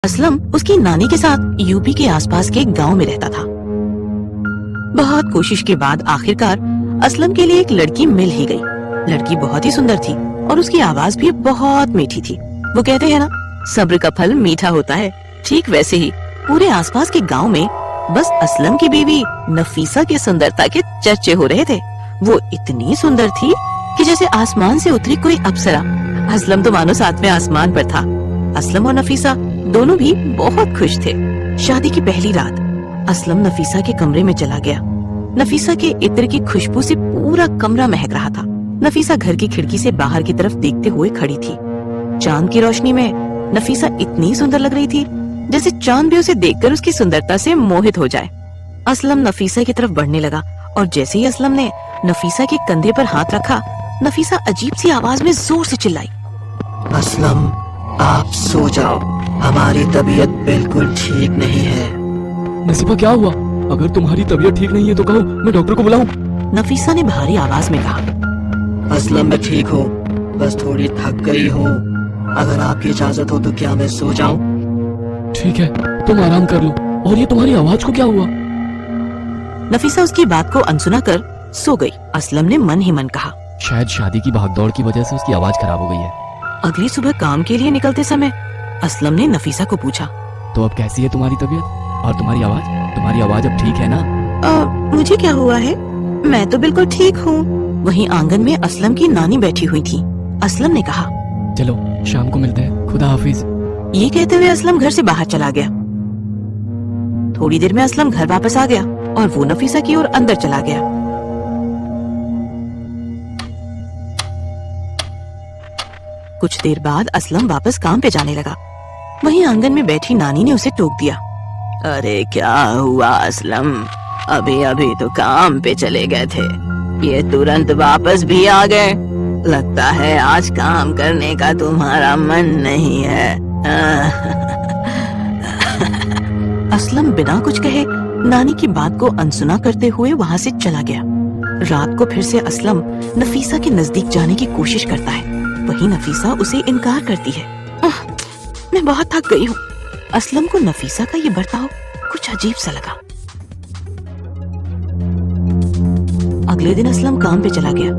असलम उसकी नानी के साथ यूपी के आसपास के एक गांव में रहता था। बहुत कोशिश के बाद आखिरकार असलम के लिए एक लड़की मिल ही गई। लड़की बहुत ही सुंदर थी और उसकी आवाज भी बहुत मीठी थी। वो कहते हैं ना, सब्र का फल मीठा होता है। ठीक वैसे ही पूरे आसपास के गांव में बस असलम की बीवी नफीसा की सुंदरता के चर्चे हो रहे थे। वो इतनी सुंदर थी कि जैसे आसमान से उतरी कोई अप्सरा। असलम तो मानो सातवें आसमान पर था। असलम और नफीसा दोनों भी बहुत खुश थे। शादी की पहली रात असलम नफीसा के कमरे में चला गया। नफीसा के इत्र की खुशबू से पूरा कमरा महक रहा था। नफीसा घर की खिड़की से बाहर की तरफ देखते हुए खड़ी थी। चांद की रोशनी में नफीसा इतनी सुंदर लग रही थी जैसे चांद भी उसे देखकर उसकी सुंदरता से मोहित हो जाए। असलम नफीसा की तरफ बढ़ने लगा और जैसे ही असलम ने नफीसा के कंधे पर हाथ रखा, नफीसा अजीब सी आवाज में जोर से चिल्लाई, असलम आप सो जाओ, हमारी तबीयत बिल्कुल ठीक नहीं है। नसीबा क्या हुआ? अगर तुम्हारी तबीयत ठीक नहीं है तो कहो, मैं डॉक्टर को बुलाऊं? नफीसा ने भारी आवाज में कहा। असलम मैं ठीक हूँ, बस थोड़ी थक गई हूँ। अगर आपकी इजाजत हो तो क्या मैं सो जाऊं? ठीक है, तुम आराम कर लो। और ये तुम्हारी आवाज को क्या हुआ? नफीसा उसकी बात को अनसुना कर सो गई। असलम ने मन ही मन कहा, शायद शादी की भागदौड़ की वजह से उसकी आवाज खराब हो गई है। अगली सुबह काम के लिए निकलते समय असलम ने नफीसा को पूछा, तो अब कैसी है तुम्हारी तबीयत और तुम्हारी आवाज? तुम्हारी आवाज अब ठीक है ना? मुझे क्या हुआ है? मैं तो बिल्कुल ठीक हूँ। वहीं आंगन में असलम की नानी बैठी हुई थी। असलम ने कहा, चलो शाम को मिलते हैं, खुदा हाफिज। ये कहते हुए असलम घर से बाहर चला गया। थोड़ी देर में असलम घर वापस आ गया और वो नफीसा की ओर अंदर चला गया। कुछ देर बाद असलम वापस काम पे जाने लगा। वहीं आंगन में बैठी नानी ने उसे टोक दिया, अरे क्या हुआ असलम, अभी अभी तो काम पे चले गए थे, ये तुरंत वापस भी आ गए। लगता है आज काम करने का तुम्हारा मन नहीं है। असलम बिना कुछ कहे नानी की बात को अनसुना करते हुए वहाँ से चला गया। रात को फिर से असलम नफीसा के नजदीक जाने की कोशिश करता है। वहीं नफीसा उसे इनकार करती है। मैं बहुत थक गई हूँ। असलम को नफीसा का ये बर्ताव कुछ अजीब सा लगा। अगले दिन असलम काम पे चला गया।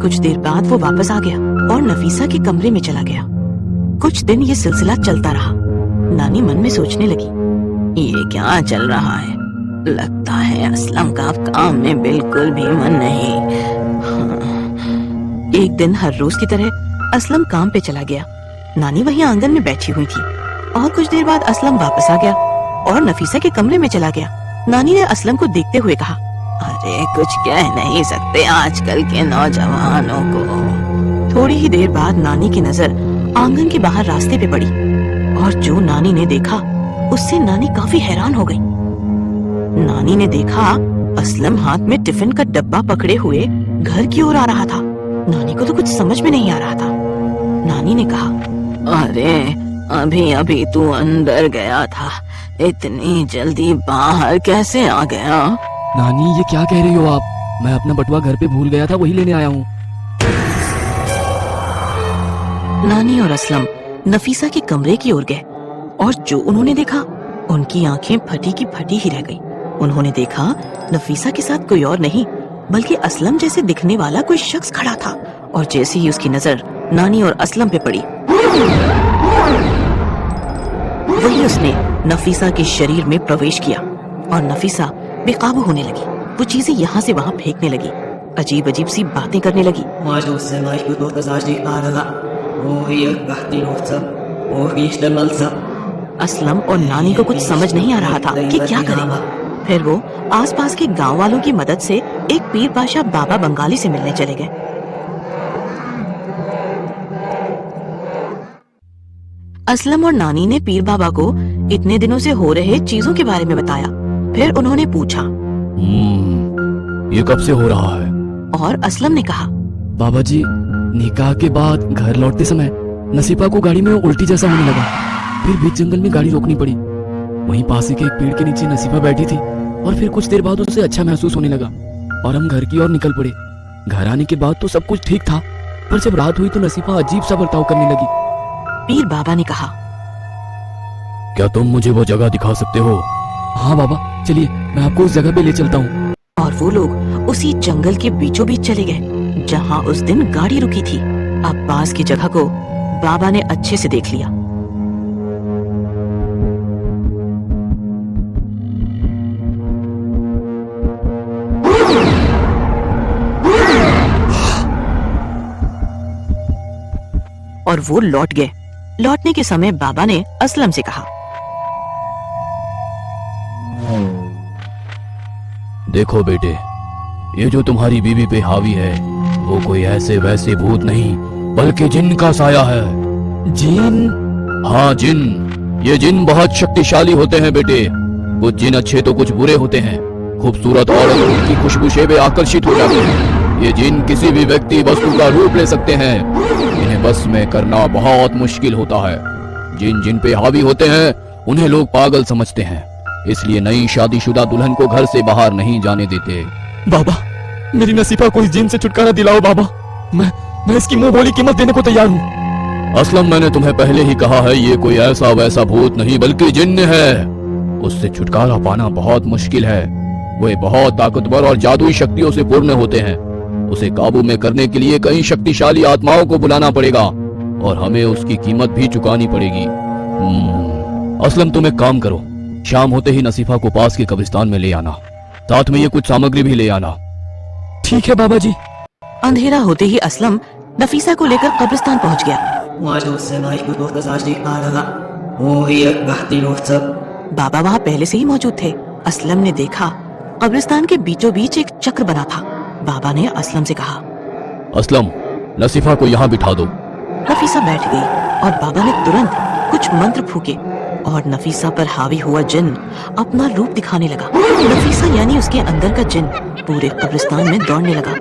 कुछ देर बाद वो वापस आ गया और नफीसा के कमरे में चला गया। कुछ दिन ये सिलसिला चलता रहा। नानी मन में सोचने लगी, ये क्या चल रहा है? लगता है असलम का अब काम में बिल्कुल भी मन नहीं। एक दिन हर रोज की तरह असलम काम पे चला गया। नानी वहीं आंगन में बैठी हुई थी और कुछ देर बाद असलम वापस आ गया और नफीसा के कमरे में चला गया। नानी ने असलम को देखते हुए कहा, अरे कुछ कह नहीं सकते आजकल के नौजवानों को। थोड़ी ही देर बाद नानी की नजर आंगन के बाहर रास्ते पे पड़ी और जो नानी ने देखा उससे नानी काफी हैरान हो गई। नानी ने देखा असलम हाथ में टिफिन का डब्बा पकड़े हुए घर की ओर आ रहा था। नानी को तो कुछ समझ में नहीं आ रहा था। नानी ने कहा, अरे अभी अभी तू अंदर गया था, इतनी जल्दी बाहर कैसे आ गया? नानी ये क्या कह रही हो आप? मैं अपना बटुआ घर पे भूल गया था, वही लेने आया हूँ। नानी और असलम नफीसा के कमरे की ओर गए और जो उन्होंने देखा उनकी आंखें फटी की फटी ही रह गई। उन्होंने देखा नफीसा के साथ कोई और नहीं बल्कि असलम जैसे दिखने वाला कोई शख्स खड़ा था और जैसे ही उसकी नजर नानी और असलम पे पड़ी, वही उसने नफीसा के शरीर में प्रवेश किया और नफीसा बेकाबू होने लगी। वो चीजें यहाँ से वहाँ फेंकने लगी, अजीब अजीब सी बातें करने लगी। असलम और नानी को कुछ समझ नहीं आ रहा था कि क्या करें। फिर वो आसपास के गांव वालों की मदद से एक पीर पाशा बाबा बंगाली से मिलने चले गए। असलम और नानी ने पीर बाबा को इतने दिनों से हो रहे चीजों के बारे में बताया। फिर उन्होंने पूछा, ये कब से हो रहा है? और असलम ने कहा, बाबा जी निकाह के बाद घर लौटते समय नसीबा को गाड़ी में उल्टी जैसा होने लगा। फिर बीच जंगल में गाड़ी रोकनी पड़ी। वहीं पास के एक पेड़ के नीचे नसीबा बैठी थी और फिर कुछ देर बाद उसे अच्छा महसूस होने लगा और हम घर की ओर निकल पड़े। घर आने के बाद तो सब कुछ ठीक था, पर जब रात हुई तो नसीबा अजीब सा बर्ताव करने लगी। पीर बाबा ने कहा, क्या तुम मुझे वो जगह दिखा सकते हो? हाँ बाबा, चलिए मैं आपको उस जगह पे ले चलता हूँ। और वो लोग उसी जंगल के बीचों बीच चले गए जहाँ उस दिन गाड़ी रुकी थी। अब पास की जगह को बाबा ने अच्छे से देख लिया। और वो लौट गए। लौटने के समय बाबा ने असलम से कहा, देखो बेटे, ये जो तुम्हारी बीवी पे हावी है वो कोई ऐसे वैसे भूत नहीं बल्कि जिन का साया है। जिन? हाँ जिन। ये जिन बहुत शक्तिशाली होते हैं बेटे। कुछ जिन अच्छे तो कुछ बुरे होते हैं। खूबसूरत औरत की खुशबू से वे आकर्षित हो जाते हैं। ये जिन किसी भी व्यक्ति वस्तु का रूप ले सकते हैं। इन्हें बस में करना बहुत मुश्किल होता है। जिन जिन पे हावी होते हैं उन्हें लोग पागल समझते हैं, इसलिए नई शादीशुदा दुल्हन को घर से बाहर नहीं जाने देते। बाबा, मेरी नसीबा को इस जिन से छुटकारा दिलाओ बाबा। मैं इसकी मुंह बोली कीमत देने को तैयार हूँ। असलम, मैंने तुम्हें पहले ही कहा है, ये कोई ऐसा वैसा भूत नहीं बल्कि जिन्न है। उससे छुटकारा पाना बहुत मुश्किल है। वे बहुत ताकतवर और जादुई शक्तियों से पूर्ण होते हैं। उसे काबू में करने के लिए कई शक्तिशाली आत्माओं को बुलाना पड़ेगा और हमें उसकी कीमत भी चुकानी पड़ेगी। असलम, तुम एक काम करो, शाम होते ही नसीफा को पास के कब्रिस्तान में ले आना। साथ में ये कुछ सामग्री भी ले आना। ठीक है बाबा जी। अंधेरा होते ही असलम नफीसा को लेकर कब्रिस्तान पहुंच गया। बाबा वहाँ पहले से ही मौजूद थे। असलम ने देखा कब्रिस्तान के बीचों बीच एक चक्र बना था। बाबा ने असलम से कहा, असलम, नसीफा को यहाँ बिठा दो। नफीसा बैठ गई और बाबा ने तुरंत कुछ मंत्र फूके और नफीसा पर हावी हुआ जिन अपना रूप दिखाने लगा। नफीसा यानी उसके अंदर का जिन पूरे कब्रिस्तान में दौड़ने लगा।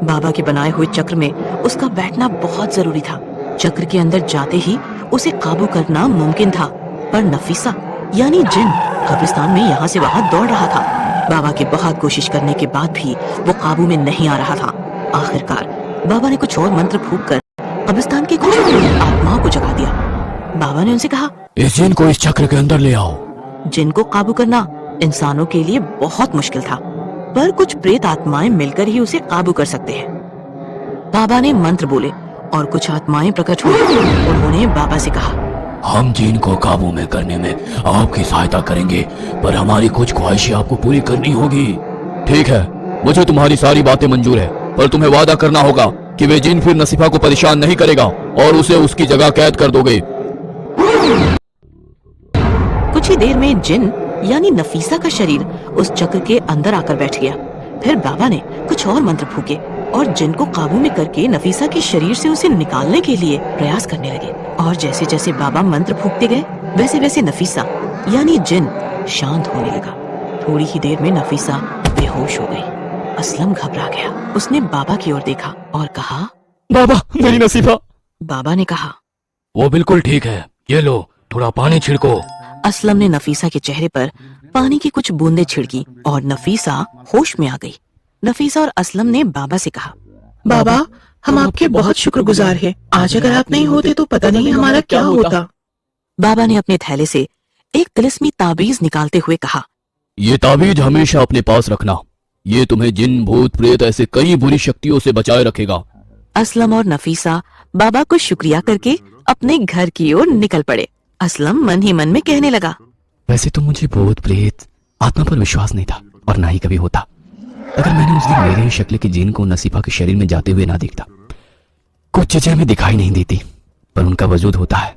बाबा के बनाए हुए चक्र में उसका बैठना बहुत जरूरी था। चक्र के अंदर जाते ही उसे काबू करना मुमकिन था, पर नफीसा यानी जिन कब्रिस्तान में यहाँ से वहाँ दौड़ रहा था। बाबा की बहुत कोशिश करने के बाद भी वो काबू में नहीं आ रहा था। आखिरकार बाबा ने कुछ और मंत्र फूंक कर कब्रिस्तान के कुछ आत्माओं को जगा दिया। बाबा ने उनसे कहा, इस जिन को इस चक्र के अंदर ले आओ। जिन को काबू करना इंसानों के लिए बहुत मुश्किल था, पर कुछ प्रेत आत्माएं मिलकर ही उसे काबू कर सकते हैं। बाबा ने मंत्र बोले और कुछ आत्माएं प्रकट हुई। उन्होंने बाबा से कहा, हम जिन को काबू में करने में आपकी सहायता करेंगे, पर हमारी कुछ ख्वाहिशें आपको पूरी करनी होगी। ठीक है, मुझे तुम्हारी सारी बातें मंजूर है, पर तुम्हें वादा करना होगा कि वे जिन फिर नसीफा को परेशान नहीं करेगा और उसे उसकी जगह कैद कर दोगे। कुछ ही देर में जिन यानी नफीसा का शरीर उस चक्र के अंदर आकर बैठ गया। फिर बाबा ने कुछ और मंत्र फूके और जिन को काबू में करके नफीसा के शरीर से उसे निकालने के लिए प्रयास करने लगे। और जैसे जैसे बाबा मंत्र फूकते गए वैसे वैसे नफीसा यानी जिन शांत होने लगा। थोड़ी ही देर में नफीसा बेहोश हो गई। असलम घबरा गया। उसने बाबा की ओर देखा और कहा, बाबा, मेरी नसीफा। बाबा ने कहा, वो बिल्कुल ठीक है, ये लो थोड़ा पानी छिड़को। असलम ने नफीसा के चेहरे पर पानी की कुछ बूंदें छिड़की और नफीसा होश में आ गई। नफीसा और असलम ने बाबा से कहा, बाबा, हम आपके बहुत शुक्रगुजार हैं। आज अगर आप नहीं होते तो पता नहीं हमारा क्या होता। बाबा ने अपने थैले से एक तिलिस्मी ताबीज निकालते हुए कहा, ये ताबीज हमेशा अपने पास रखना। ये तुम्हें जिन, भूत, प्रेत ऐसे कई बुरी शक्तियों से बचाए रखेगा। असलम और नफीसा बाबा को शुक्रिया करके अपने घर की ओर निकल पड़े। असलम मन ही मन में कहने लगा, वैसे तो मुझे भूत, प्रेत, आत्मा पर विश्वास नहीं था और ना ही कभी होता, अगर मैंने उस दिन मेरे ही शक्ल के जिन को नसीफा के शरीर में जाते हुए ना देखता। कुछ चीजें हमें दिखाई नहीं देती, पर उनका वजूद होता है।